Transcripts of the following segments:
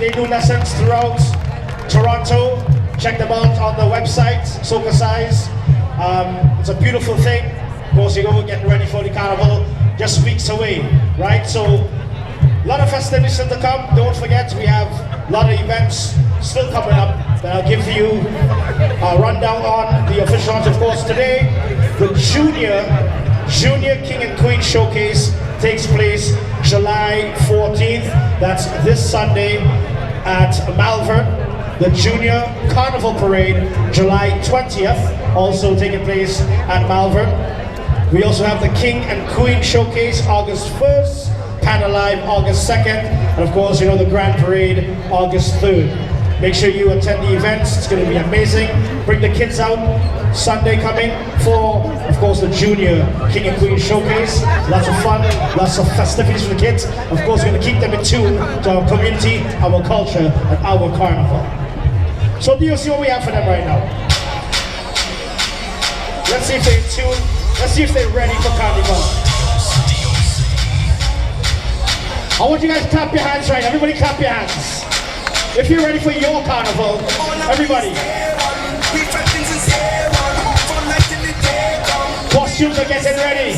They do lessons throughout Toronto. Check them out on the website, Soca Size. It's a beautiful thing. Of course, you're getting ready for the carnival, just weeks away, right? So, a lot of festivities still to come. Don't forget, we have a lot of events still coming up that I'll give you a rundown on. The official ones, of course, today, the Junior King and Queen Showcase takes place July 14th. That's this Sunday at Malvern. The Junior Carnival Parade, July 20th, also taking place at Malvern. We also have the King and Queen Showcase, August 1st, Panel Live, August 2nd, and of course, you know, the Grand Parade, August 3rd. Make sure you attend the events, it's going to be amazing. Bring the kids out, Sunday coming for, of course, the Junior King and Queen Showcase. Lots of fun, lots of festivities for the kids. Of course, we're going to keep them in tune to our community, our culture, and our carnival. So do you see what we have for them right now? Let's see if they're in tune. Let's see if they're ready for carnival. I want you guys to clap your hands right now. Everybody clap your hands. If you're ready for your carnival, everybody. Costumes are getting ready.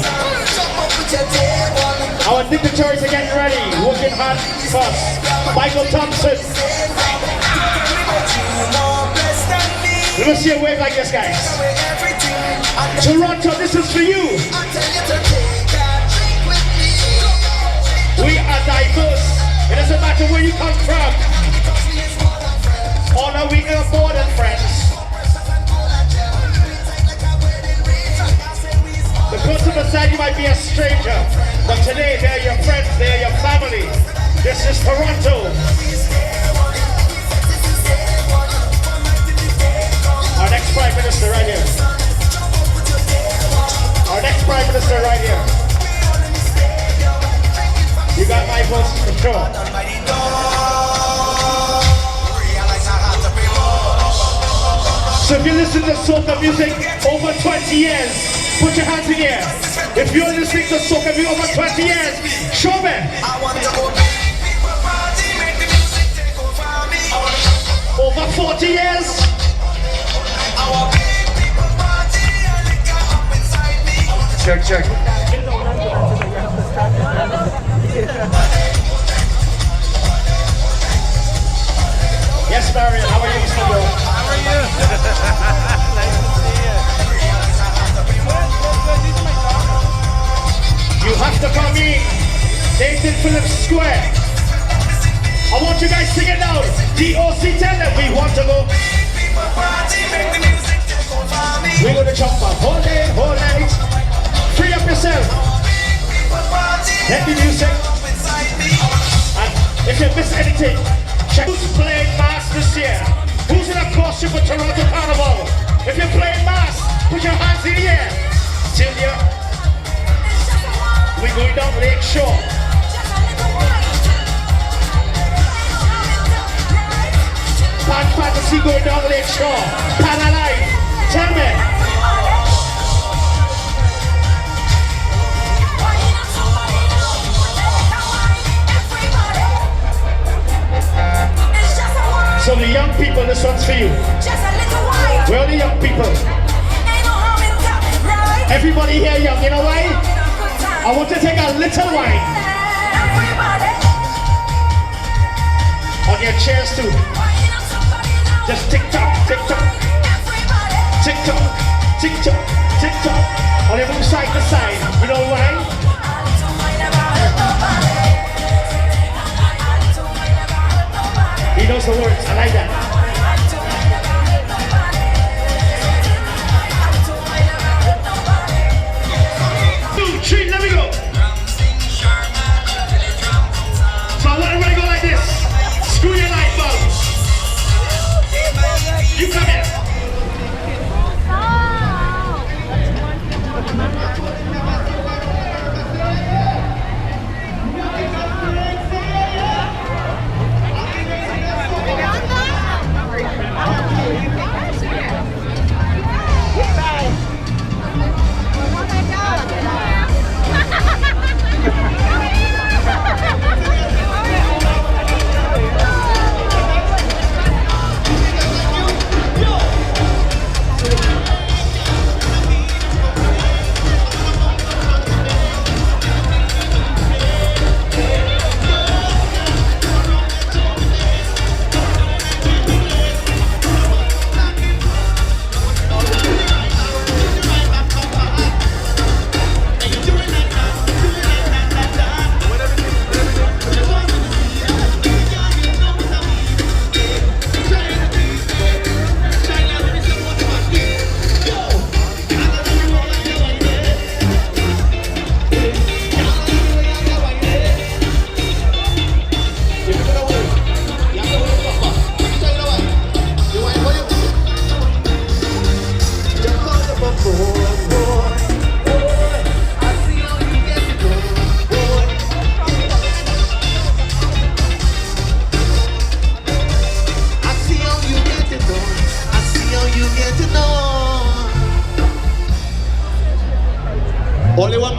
Our dignitaries are getting ready. Working hard first. Michael Thompson. Let me see a wave like this, guys. Toronto, this is for you. We are diverse. It doesn't matter where you come from. All our we are more than friends. The person beside you might be a stranger, but today they're your friends, they're your family. This is Toronto. Our next Prime Minister right here. Our next Prime Minister right here. You got my vote for sure. So if you listen to soca music over 20 years, put your hands in the air. If you're listening to soca music over 20 years, show me. Over 40 years. Check. Yes, Marion, how are you, Mr. Girl? How are you? Nice to see you. You have to come in. Nathan Phillips Square. I want you guys to get down. DOC, tell them we want to go. We're going to jump up all day, all night. Free up yourself. Let the music. And if you miss anything, check who's playing mass this year. Who's in a costume for Toronto Carnival? If you're playing mass, put your hands in the air. Celia, we're going down Lake Shore. Pan Fantasy going down Lake Shore. Pan Alive, tell me. So the young people, this one's for you. Where are the young people? Everybody here young, you know why? I want to take a little wine. On your chairs too. Just tick tock, tick tock. Tick tock, tick tock, tick tock. On they move side to side. You know why? He knows the words, I like that. 2, 3, let me go. So I want everybody to go like this. Screw your light bulbs. You come here.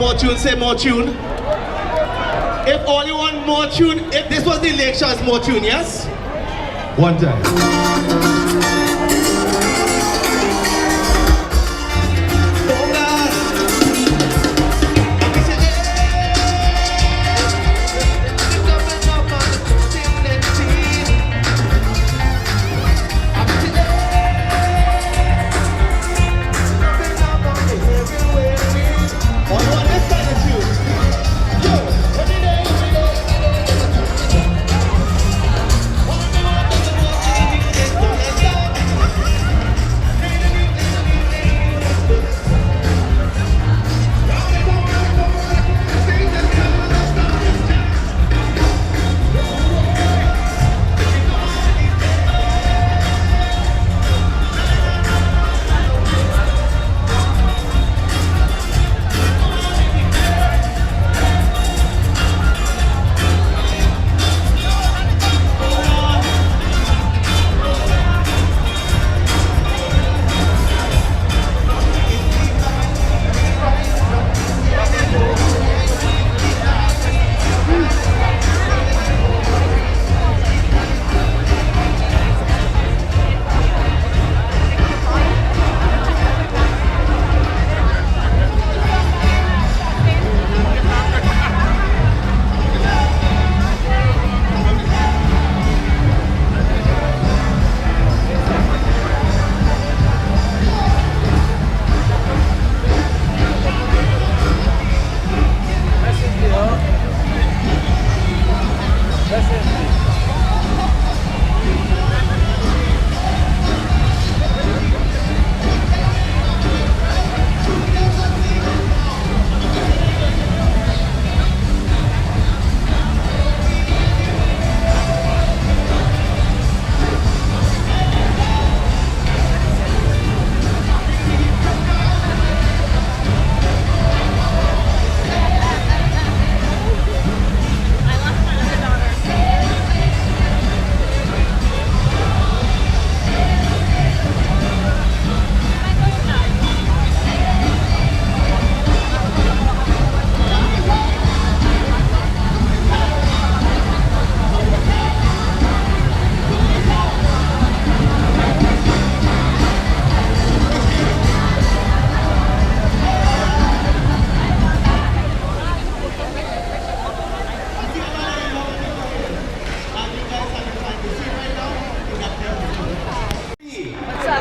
more tune, say more tune. If all you want more tune, if this was the lake show, it's more tune, yes? One time.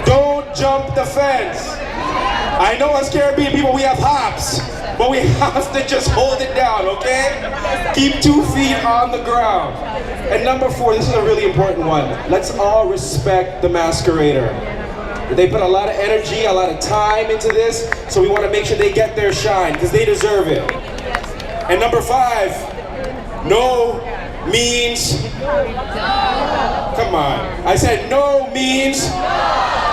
Don't jump the fence. I know as Caribbean people we have hops, but we have to just hold it down, okay? Keep 2 feet on the ground. And number 4, this is a really important one. Let's all respect the masquerader. They put a lot of energy, a lot of time into this, so we want to make sure they get their shine, because they deserve it. And number 5, no means... Come on. I said no means...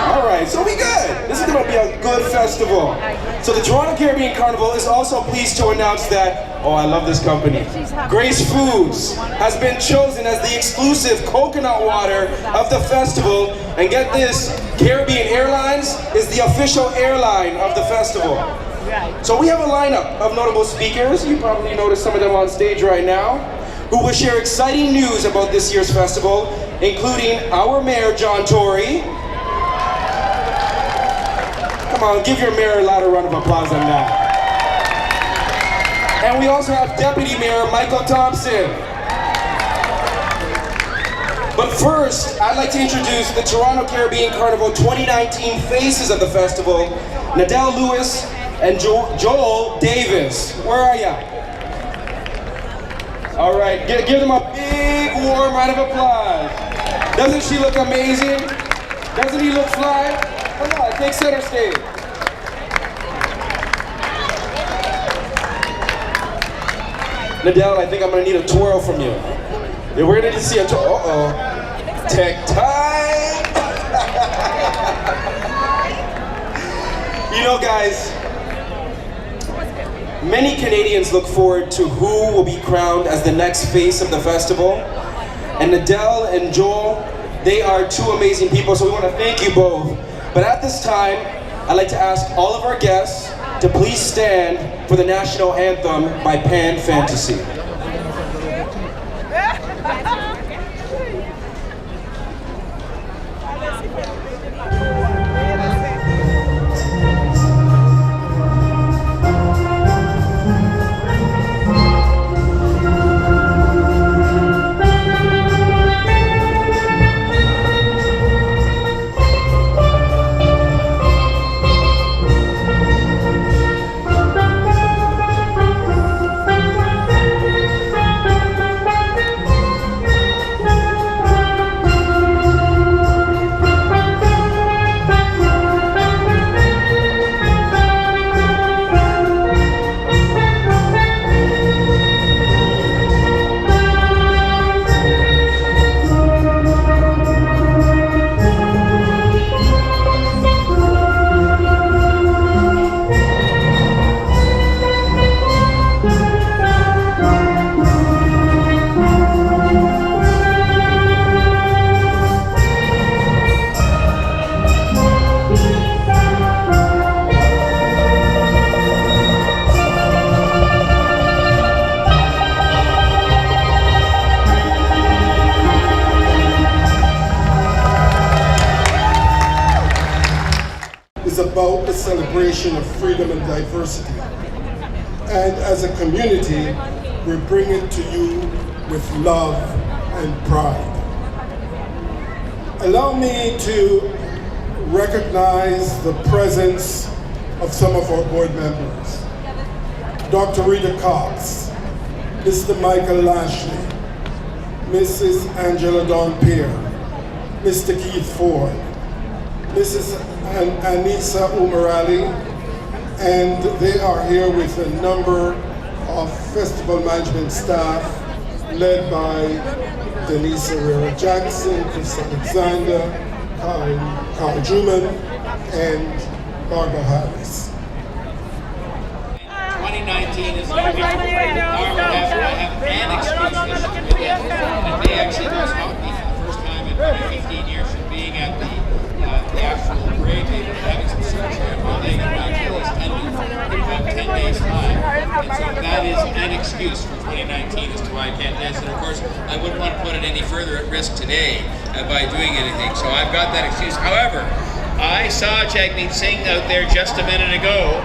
Alright, so we good. This is going to be a good festival. So the Toronto Caribbean Carnival is also pleased to announce that, oh I love this company, Grace Foods has been chosen as the exclusive coconut water of the festival. And get this, Caribbean Airlines is the official airline of the festival. So we have a lineup of notable speakers. You probably noticed some of them on stage right now, who will share exciting news about this year's festival, including our Mayor, John Tory. Come on, give your mayor a louder round of applause than that. And we also have Deputy Mayor Michael Thompson. But first, I'd like to introduce the Toronto Caribbean Carnival 2019 faces of the festival, Nadell Lewis and Joel Davis. Where are ya? All right, give them a big warm round of applause. Doesn't she look amazing? Doesn't he look fly? Come on, take center stage. Nadell, I think I'm gonna need a twirl from you. Yeah, we're gonna need to see a twirl. Uh-oh. Tech time! You know, guys, many Canadians look forward to who will be crowned as the next face of the festival. And Nadell and Joel, they are 2 amazing people, so we want to thank you both. But at this time, I'd like to ask all of our guests to please stand for the national anthem by Pan Fantasy. Is about the celebration of freedom and diversity. And as a community, we bring it to you with love and pride. Allow me to recognize the presence of some of our board members. Dr. Rita Cox, Mr. Michael Lashley, Mrs. Angela Dawn Pierre, Mr. Keith Ford, Mrs. Anissa Umarali, and they are here with a number of festival management staff led by Denise Herrera Jackson, Chris Alexander, Carl Juman, and Barbara Harris. 2019 is going to be I have an excuse this year. And they actually must not be the first time in 15 years from being at the actual parade. They've been having some surgery on one leg and my Achilles tendon in about 10 days' time. And so that is an excuse for 2019 as to why I can't dance. And of course, I wouldn't want to put it any further at risk today by doing anything. So I've got that excuse. However, I saw Jagmeet Singh out there just a minute ago.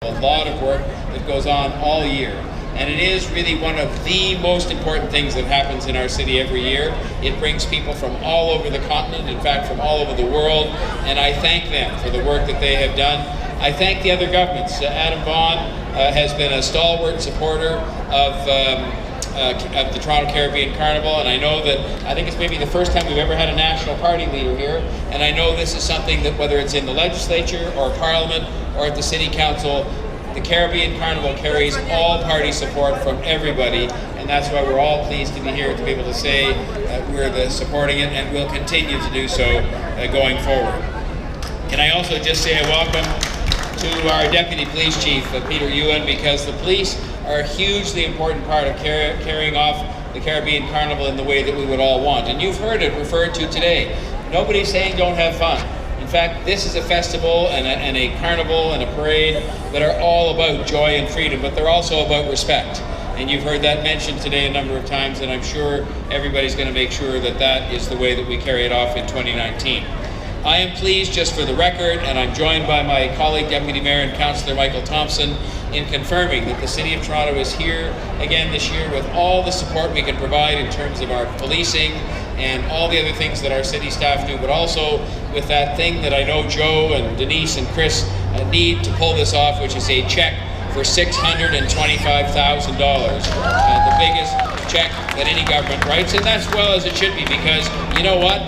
A lot of work that goes on all year. And it is really one of the most important things that happens in our city every year. It brings people from all over the continent, in fact from all over the world, and I thank them for the work that they have done. I thank the other governments. Adam Vaughan has been a stalwart supporter of the Toronto Caribbean Carnival, and I know that, I think it's maybe the first time we've ever had a national party leader here, and I know this is something that whether it's in the legislature or Parliament or at the City Council, the Caribbean Carnival carries all party support from everybody, and that's why we're all pleased to be here to be able to say we're supporting it and will continue to do so going forward. Can I also just say a welcome to our Deputy Police Chief, Peter Ewan, because the police are a hugely important part of carrying off the Caribbean Carnival in the way that we would all want. And you've heard it referred to today. Nobody's saying don't have fun. In fact, this is a festival and a carnival and a parade that are all about joy and freedom, but they're also about respect. And you've heard that mentioned today a number of times, and I'm sure everybody's going to make sure that that is the way that we carry it off in 2019. I am pleased, just for the record, and I'm joined by my colleague, Deputy Mayor and Councillor Michael Thompson, in confirming that the City of Toronto is here again this year with all the support we can provide in terms of our policing and all the other things that our city staff do, but also with that thing that I know Joe and Denise and Chris need to pull this off, which is a check for $625,000, the biggest check that any government writes, and that's well as it should be, because you know what?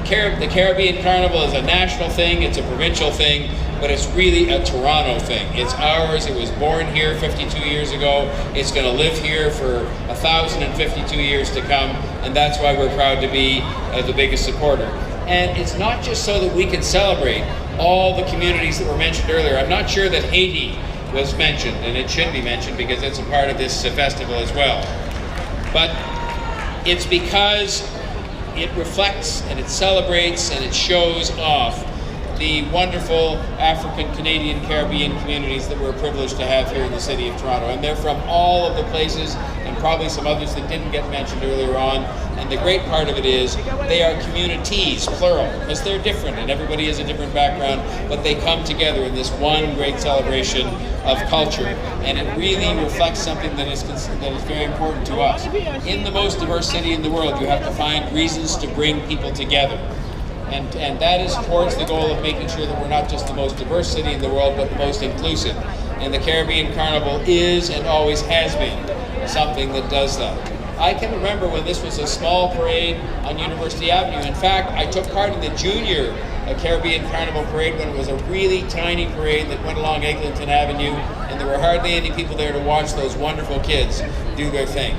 The Caribbean Carnival is a national thing, it's a provincial thing, but it's really a Toronto thing. It's ours, it was born here 52 years ago, it's going to live here for 1,052 years to come, and that's why we're proud to be the biggest supporter. And it's not just so that we can celebrate all the communities that were mentioned earlier. I'm not sure that Haiti was mentioned, and it should be mentioned because it's a part of this festival as well. But it's because it reflects and it celebrates and it shows off the wonderful African, Canadian, Caribbean communities that we're privileged to have here in the city of Toronto. And they're from all of the places, and probably some others that didn't get mentioned earlier on. And the great part of it is they are communities, plural, because they're different and everybody has a different background, but they come together in this one great celebration of culture. And it really reflects something that is very important to us. In the most diverse city in the world, you have to find reasons to bring people together. And that is towards the goal of making sure that we're not just the most diverse city in the world, but the most inclusive. And the Caribbean Carnival is and always has been something that does that. I can remember when this was a small parade on University Avenue. In fact, I took part in the junior Caribbean Carnival parade when it was a really tiny parade that went along Eglinton Avenue, and there were hardly any people there to watch those wonderful kids do their thing.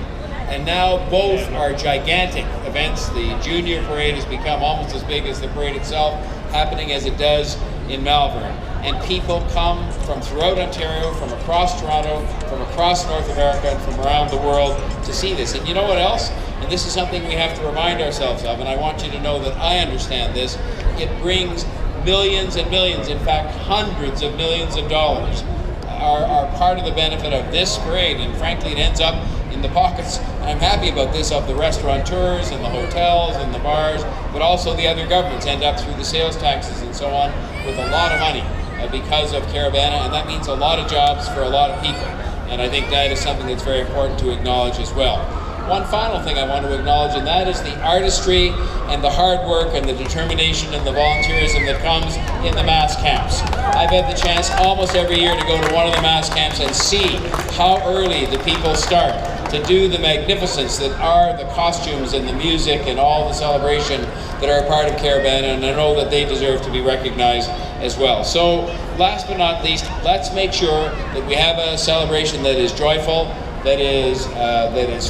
And now both are gigantic events. The junior parade has become almost as big as the parade itself, happening as it does in Malvern. And people come from throughout Ontario, from across Toronto, from across North America, and from around the world to see this. And you know what else? And this is something we have to remind ourselves of, and I want you to know that I understand this. It brings millions and millions, in fact hundreds of millions of dollars are part of the benefit of this parade, and frankly it ends up in the pockets, I'm happy about this, of the restaurateurs and the hotels and the bars, but also the other governments end up through the sales taxes and so on with a lot of money because of Caribana, and that means a lot of jobs for a lot of people. And I think that is something that's very important to acknowledge as well. One final thing I want to acknowledge, and that is the artistry and the hard work and the determination and the volunteerism that comes in the mass camps. I've had the chance almost every year to go to one of the mass camps and see how early the people start to do the magnificence that are the costumes and the music and all the celebration that are a part of Caribana, and I know that they deserve to be recognized as well. So last but not least, let's make sure that we have a celebration that is joyful, that is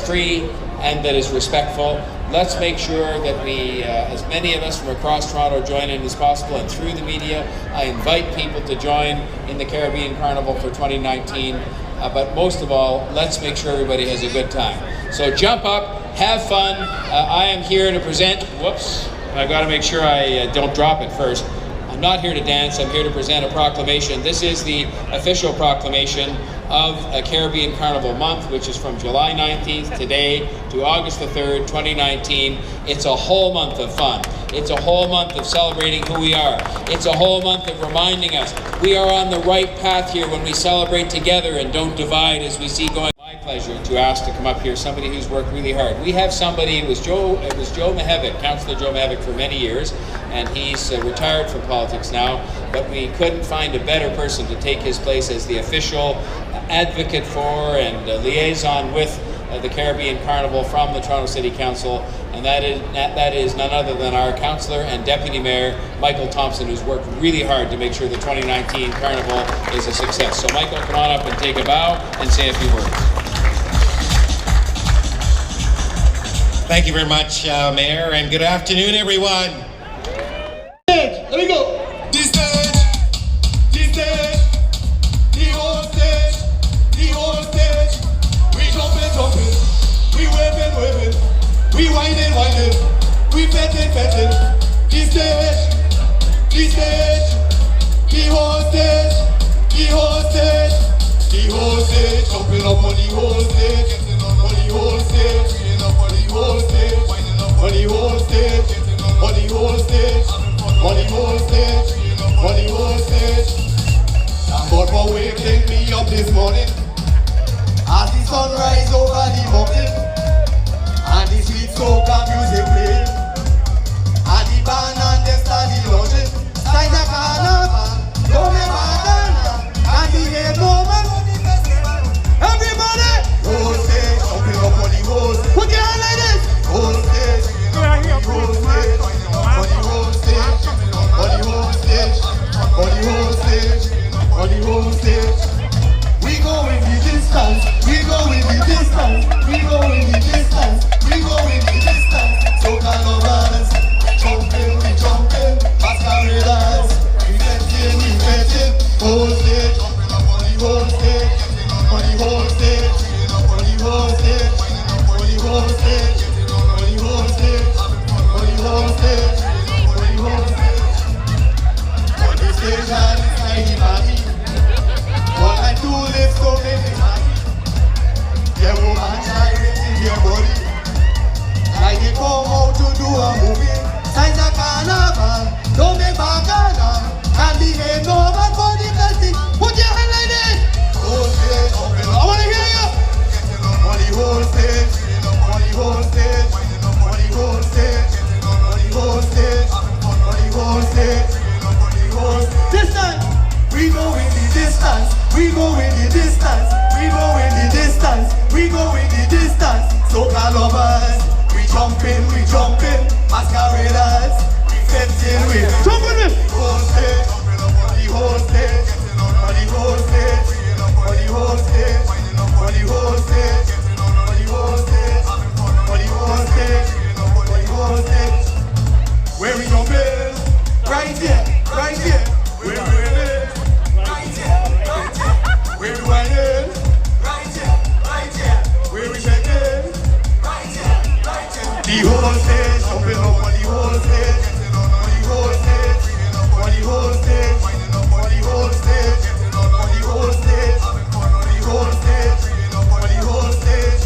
free, and that is respectful. Let's make sure that we, as many of us from across Toronto, join in as possible, and through the media, I invite people to join in the Caribbean Carnival for 2019. But most of all, let's make sure everybody has a good time. So jump up, have fun. I am here to present, whoops, I've got to make sure I don't drop it first. I'm not here to dance, I'm here to present a proclamation. This is the official proclamation of a Caribbean Carnival month, which is from July 19th today to August the 3rd, 2019. It's a whole month of fun. It's a whole month of celebrating who we are. It's a whole month of reminding us we are on the right path here when we celebrate together and don't divide as we see going. My pleasure to ask to come up here somebody who's worked really hard. We have somebody, it was Joe Mihevik, Councillor Joe Mihevik for many years, and he's retired from politics now, but we couldn't find a better person to take his place as the official advocate for and liaison with the Caribbean Carnival from the Toronto City Council, and that is none other than our Councillor and Deputy Mayor, Michael Thompson, who's worked really hard to make sure the 2019 Carnival is a success. So Michael, come on up and take a bow and say a few words. Thank you very much, Mayor, and good afternoon, everyone. Let me go. This stage, the whole stage, we jumping, we waving, we whining, we fetting, this stage, the whole stage, jumping up on the whole stage, getting on the whole stage, getting up on the whole stage, whining up on the whole stage, getting on the whole stage, on the whole stage. Thank God for waking me up this morning, as the sun rise over the mountain, and the sweet soca music playing, and the band and the study launching. Signs a carnival, don't be banana, and the head moment. Everybody, whole stage, jumping up on the whole stage. Put your hand like this. Whole stage, on the whole stage, on the whole stage, on the whole stage, on the whole stage, on the whole stage. We go in the distance, we go in the distance, we go in the distance, we go in the distance. So carnivals, jumping, we stage. Distance. We go in the distance. We go in the distance. We go in the distance. We go in the distance. Soca lovers. We jumping. Masqueraders. We fencing with. Jumping with. Whole stage. The whole stage. On the whole stage. On the whole stage. On the whole stage. On the whole stage. On the whole stage. On the whole stage. Where we jumping? Right here. Right here. Where we whining? Right here. Right here. Where we whining? Right here. Right here. Where we shaking? Right here. Right here. The whole stage, jumping up on the whole stage. On the whole stage. On the whole stage. On the whole stage. On the whole stage. On the whole stage. On the whole stage.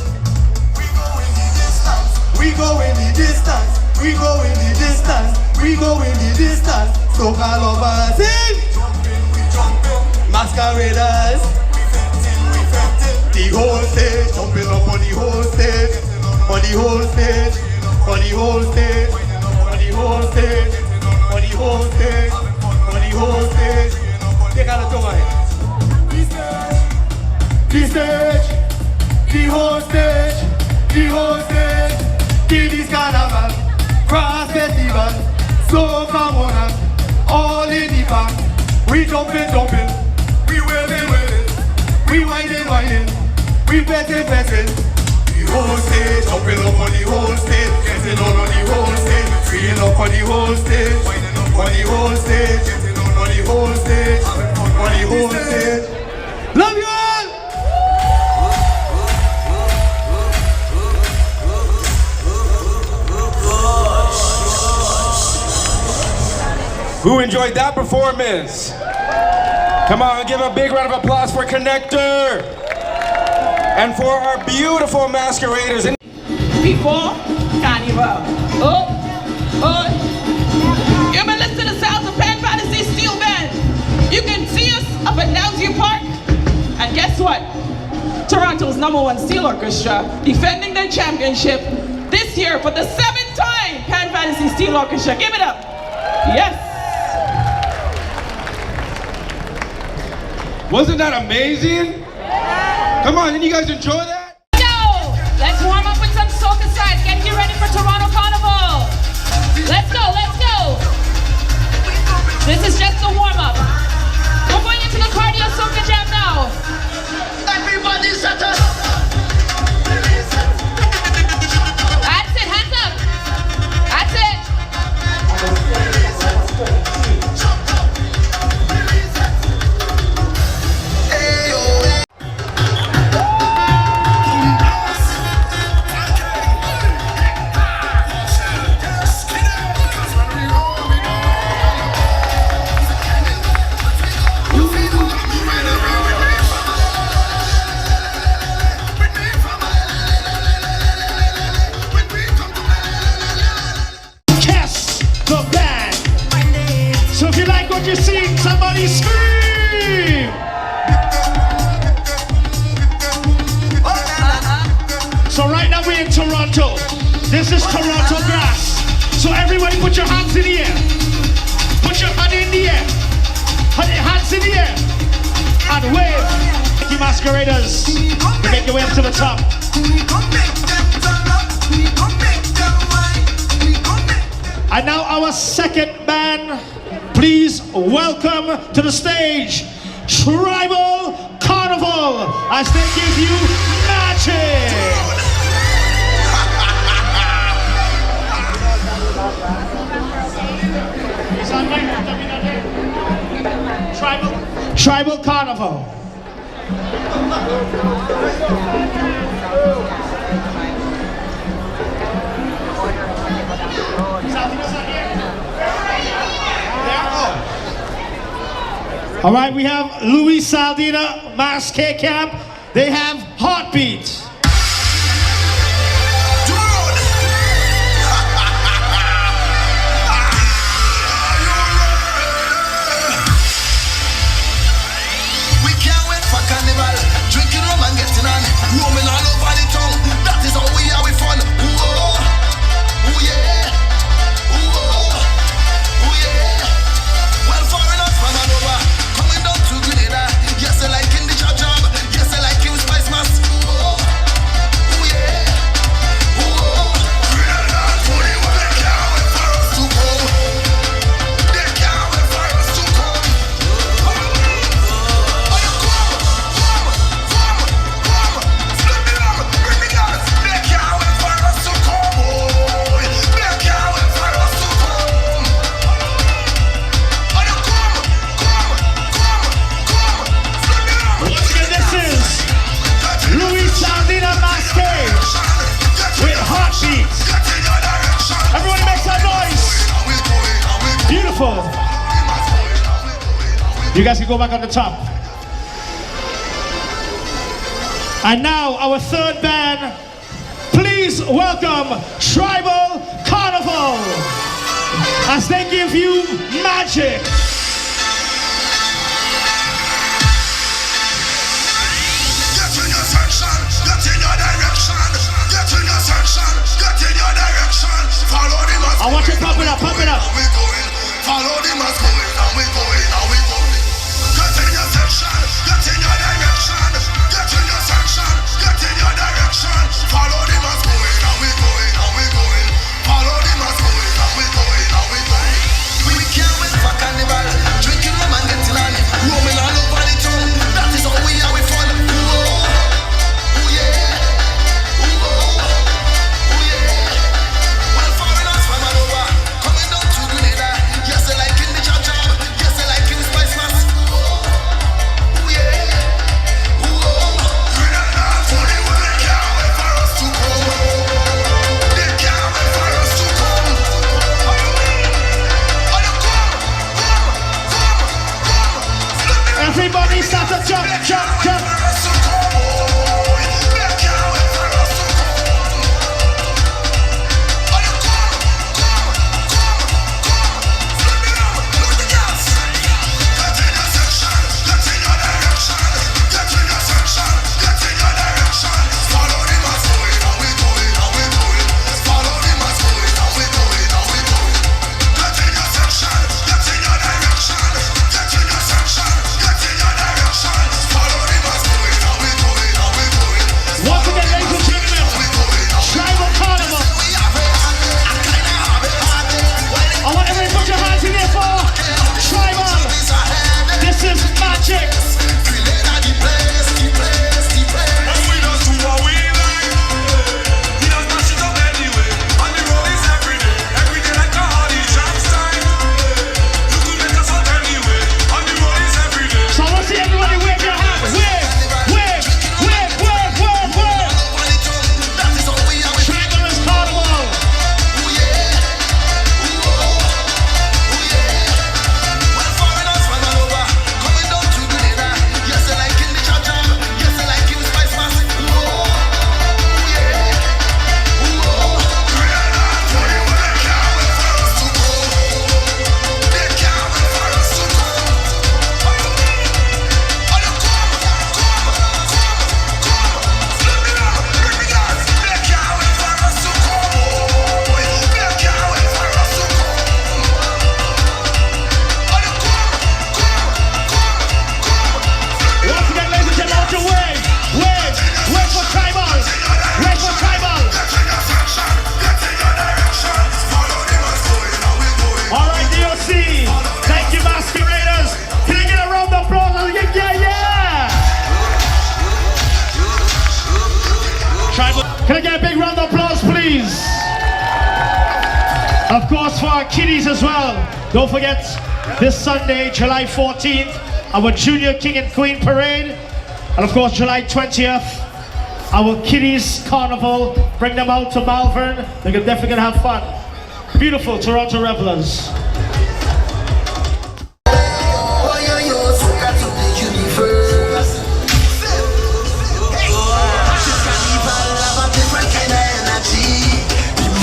We go in the distance. We go in the distance. We go in the distance. We go in the distance. Soca lovers sing. Masqueraders. The whole stage, jumping up on the whole stage. On the whole stage. On the whole stage. On the whole stage. On the whole stage. On the whole stage. Take out the door. The stage. The whole stage. The whole stage. This carnival. Cross festival. Soca monarch. All in the back. We jumping. We wailing. We whining. We betting. The whole stage, jumping up on the whole stage, getting on the whole stage, freeing up on the whole stage, on the whole stage, on the whole stage, on the whole stage. Love you all! Who enjoyed that performance? Come on, give a big round of applause for Connector and for our beautiful masqueraders. Before Carnival. You've been listening to the sounds of Pan Fantasy Steel Band. You can see us up at Downsview Park. And guess what? Toronto's #1 steel orchestra defending their championship this year for the 7th time. Pan Fantasy Steel Orchestra. Give it up. Yes. Wasn't that amazing? Come on, didn't you guys enjoy that? Go! Let's warm up with some soca sides. Get you ready for Toronto Carnival. Let's go. This is just a warm up. We're going into the cardio soca jam now. Everybody shut up! That's it, hands up. That's it. You sing, somebody scream! So right now we're in Toronto. This is Toronto grass. So everybody put your hands in the air. Put your hand in the air. Put your hands in the air. And wave. Thank you, masqueraders. You make your way up to the top. And now our second band. Please welcome to the stage, Tribal Carnival, as they give you magic. Tribal Carnival. All right, we have Louis Saldina, Masque Camp. They have Heartbeat. We can't wait for Carnival. Drinking rum and getting on. Roaming all over the town. That is how we are with fun. Ooh, oh, ooh yeah. Ooh, oh, ooh yeah. You guys can go back on the top. And now our third band, please welcome Tribal Carnival as they give you magic. Get in your section, get in your direction. Get in your section, get in your direction. Follow the mask. I want you to pump it up, pump it up. We going, follow the mask going, and we going, and we going. Get in your section, get in your direction. Get in your section, get in your direction. Follow the mask going, and we going, and we going. Follow the mask going, and we going, and we going. We can't wait for carnival. Drinking rum and getting on it. Roaming all over the town. That is how we are, we fun. Ooh yeah. Ooh yeah. Well, foreigners from all over coming down to Grenada. Yes, they like in the jam jam. Yes, they like in the spice mass. Ooh yeah. Grenada, Tony, well, they can't wait for us to come. They can't wait for us to come. Everybody start to jump, jump, jump. Once again, ladies and gentlemen, Tribal Carnival. I want everybody to put your hands in there for Tribal. This is magic. So I want to see everybody wave your hands. Wave, wave, wave, wave, wave, wave. Tribal is Carnival. Once again, ladies and gentlemen, I want you to wave, wave, wave for Tribal, wave for Tribal. All right, DOC, thank you, masqueraders. Can I get a round of applause? Yeah, yeah. Tribal, can I get a big round of applause, please? Of course, for our kiddies as well. Don't forget, this Sunday, July 14th, our Junior King and Queen Parade. And of course, July 20th, our Kiddies Carnival. Bring them out to Malvern. They're definitely gonna have fun. Beautiful Toronto Revelers.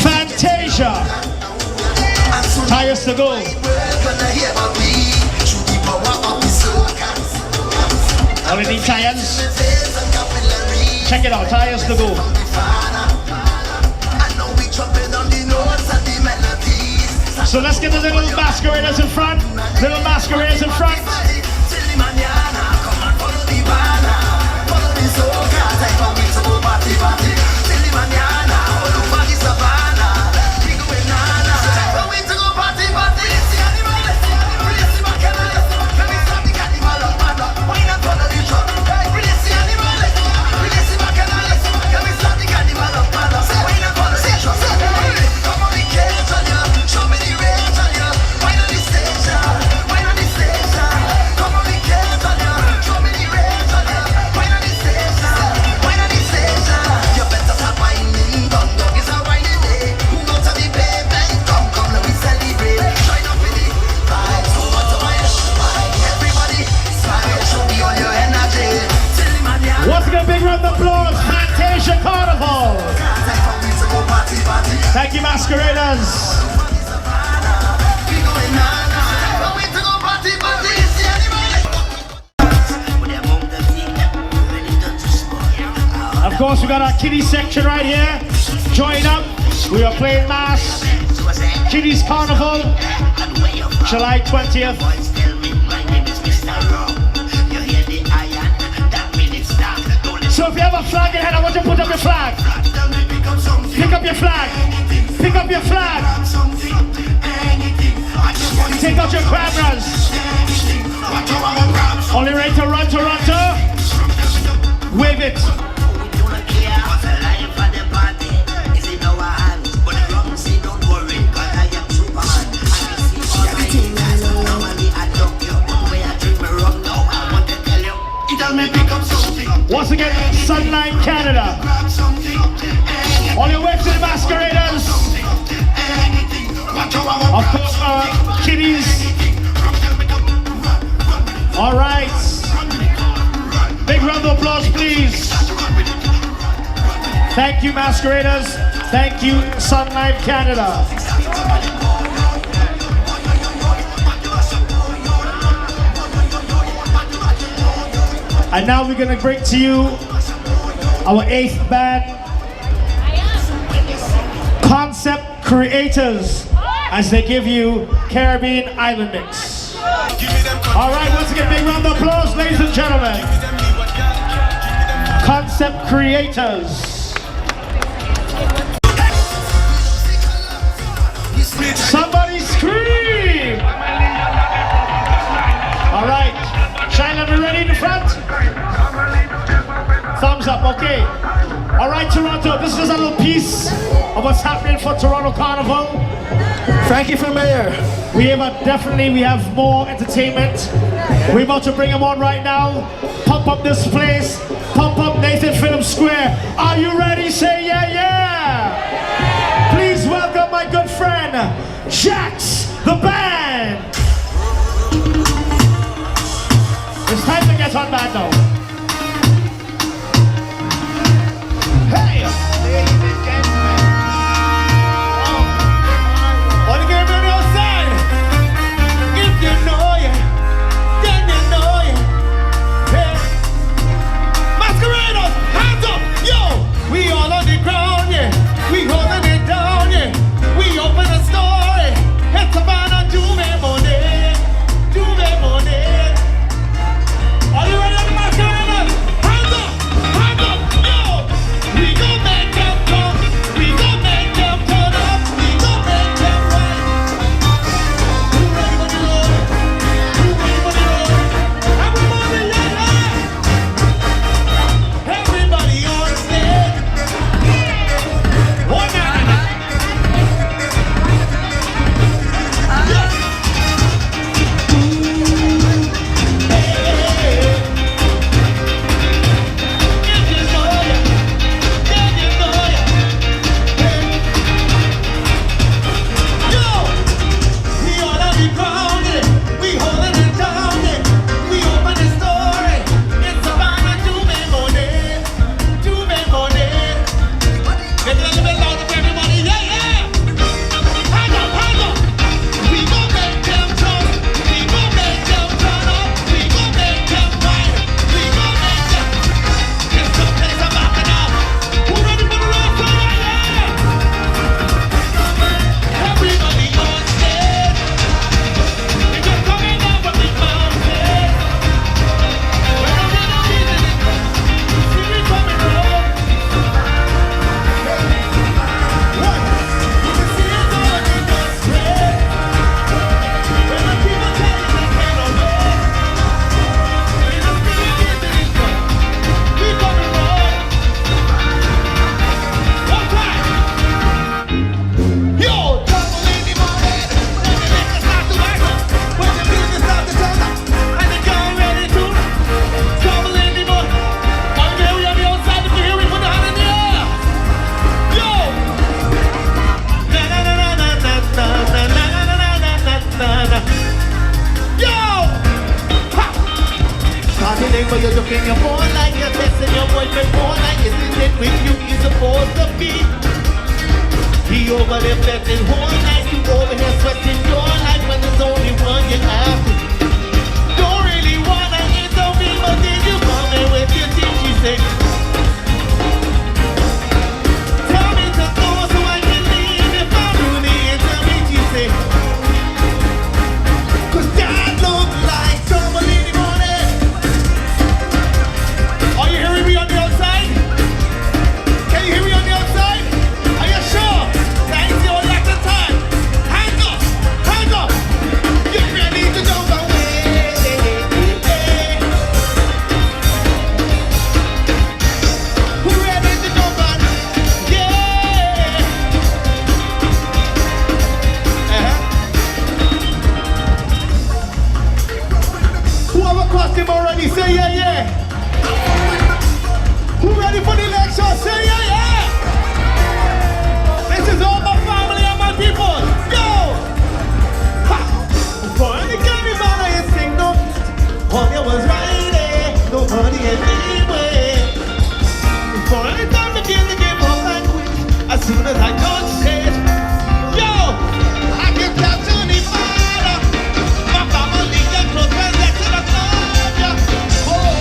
Fantasia. Tires to go. Only need tires. Check it out, tires to go. So let's get the little masqueraders in front. Little masqueraders in front. masqueraders. Of course, we got our kiddie section right here. Join up. We are playing mass. Kiddies Carnival, July 20th. So if you have a flag in hand, I want you to put up your flag. Pick up your flag. Pick up your flag. Take out your cameras. Only ready to run, Toronto. Wave it. Once again, Sunlight Canada. On your way to the masqueraders. Of course, kiddies. All right. Big round of applause, please. Thank you, masqueraders. Thank you, Sunlight Canada. And now we're gonna bring to you our 8th band, Concept Creators, as they give you Caribbean Island Mix. All right, once again, big round of applause, ladies and gentlemen. Concept Creators. Somebody scream! All right, China, we ready in the front? Thumbs up, okay. All right, Toronto, this is a little piece of what's happening for Toronto Carnival. Frankie from Mayor. We have more entertainment. We're about to bring them on right now. Pump up this place. Pump up Nathan Film Square. Are you ready? Say yeah, yeah. Please welcome my good friend, Jax, the band. It's time to get on band now. Hey! Ladies and gentlemen. On the game on your side. If you know it, then you know it. Hey! Masqueraders, hands up! Yo! We all on the ground, yeah. We holding it down, yeah. We open the story. It's about a Juve money. Juve money. Are you ready on the masqueraders? Hands up! Hands up! Yo! We gon' make them come. We gon' make them turn up. We gon' make them run. Who ready for the road? Who ready for the road? Everybody, yeah! Everybody on stage. One minute. But you're looking your phone like you're testing your boyfriend phone like isn't it with you he's supposed to be. He We over there betting whole night. You over here sweating your life when there's only one you have to. Don't really wanna intervene, but did you come in with your team? She said, tell me to go so I can leave if I'm really intervene. She said, 'cause that looks like trouble in the morning. Are you hearing me on the outside? Can you hear me on the outside? Are you sure? That is your lack of time. Hands up, hands up. Get ready to jump away. Who ready to jump on? Yeah. Who have a costume already? Say yeah, yeah. Who ready for the election? Say yeah, yeah. This is all my family and my people. Go! Ha! For the carnival I sing no. Home you was right there. Nobody had anyway. For any time to get the game up and quick. As soon as I touch it, yo! I can tell to the father. My family got close friends that to the club, yeah. Oh.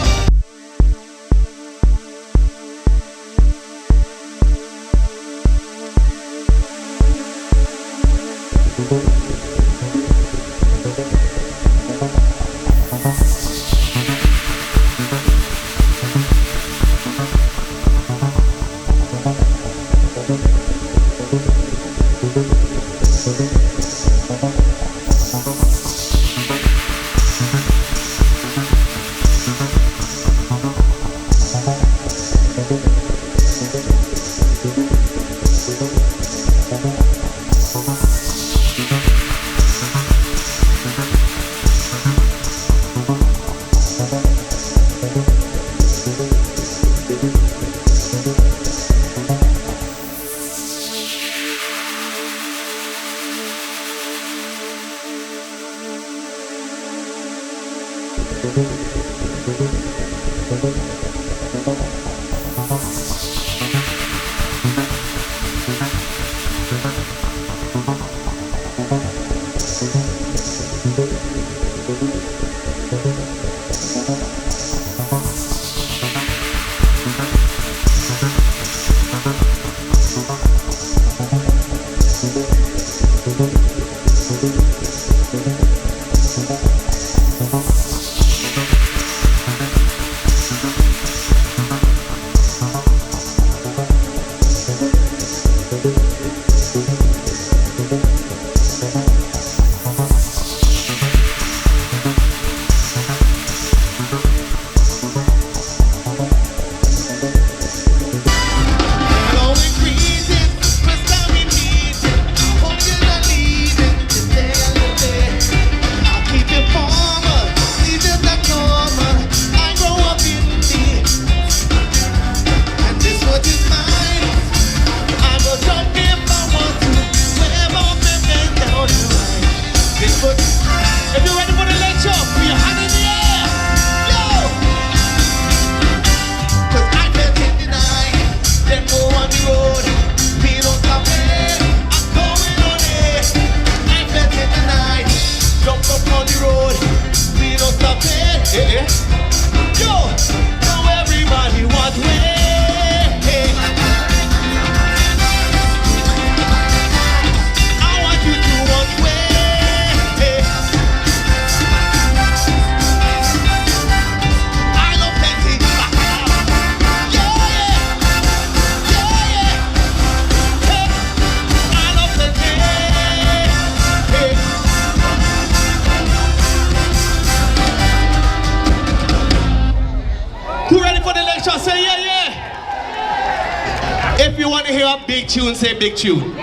Big tune, say big tune.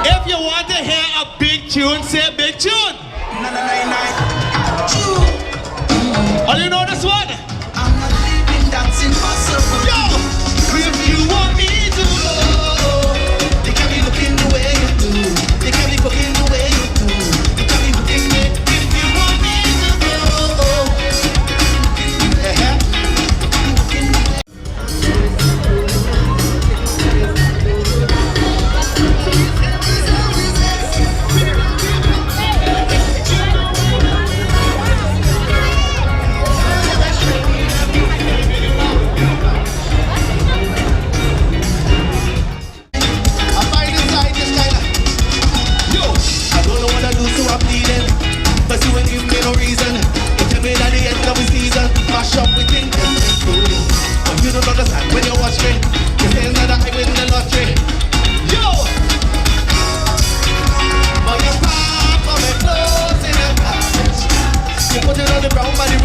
If you want to hear a big tune, say big tune. Oh, you know this one? I'm not living, that's impossible. Yo! If you want me to know, They can be looking the way you do. They can be cooking the way you do. They can be looking the if you want me to know,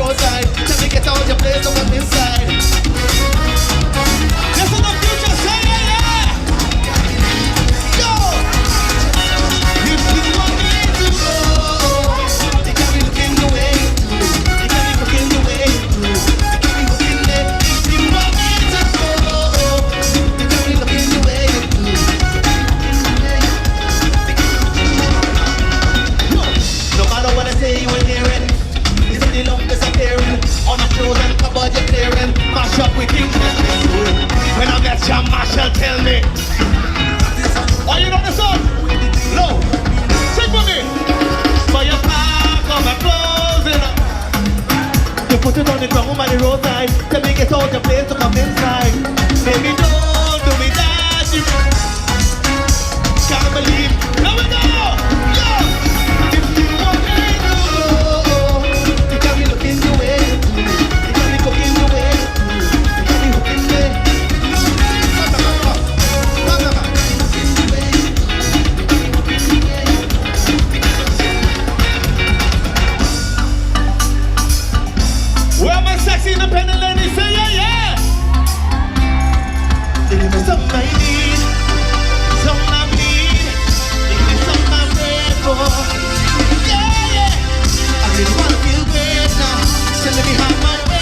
roadside. Tell me get out your place, don't come inside. This is the future, say yeah, yeah. Yo! If you want me to go, they got me looking the way you do. They got me looking the way you do. They got me looking there. If you want me to go, they got me looking the way you do. No matter what I say, you ain't hearing. It's in the lump disappearing. On the floor and cupboard you're clearing. Mash up with things that's been doing. When I met your marshal, tell me. Oh, you know the song? No. Sing for me. For your pack on my clothes. You put it on the ground by the roadside. Tell me get out your place to come inside. Baby, don't do me that. You can't believe. Here we go. Yeah. If you want me to go, you got me looking the way you do. You got me cooking the way you do. You got me hooking the way. Where my sexy independent ladies say yeah, yeah. Give me something I need, something I need. Give me something I'm ready for. Yeah, yeah. I really wanna feel great now. Send me behind my way.